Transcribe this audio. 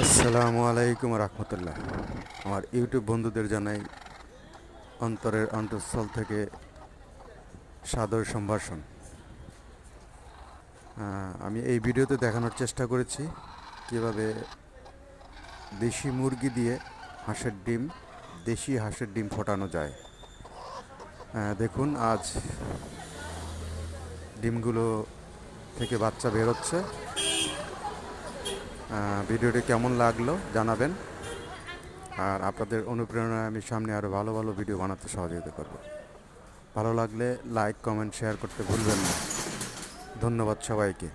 আসসালামু আলাইকুম রহমতুল্লাহ। আমার ইউটিউব বন্ধুদের জানাই অন্তরের অন্তঃস্থল থেকে সাদর সম্ভাষণ। আমি এই ভিডিওতে দেখানোর চেষ্টা করেছি কিভাবে দেশি মুরগি দিয়ে হাঁসের ডিম দেশি হাঁসের ডিম ফোটানো যায়। দেখুন, আজ ডিমগুলো থেকে বাচ্চা বেরোচ্ছে। ভিডিওটি কেমন লাগলো জানাবেন, আর আপনাদের অনুপ্রেরণায় আমি সামনে আরও ভালো ভালো ভিডিও বানাতে সহযোগিতা করব। ভালো লাগলে লাইক, কমেন্ট, শেয়ার করতে ভুলবেন না। ধন্যবাদ সবাইকে।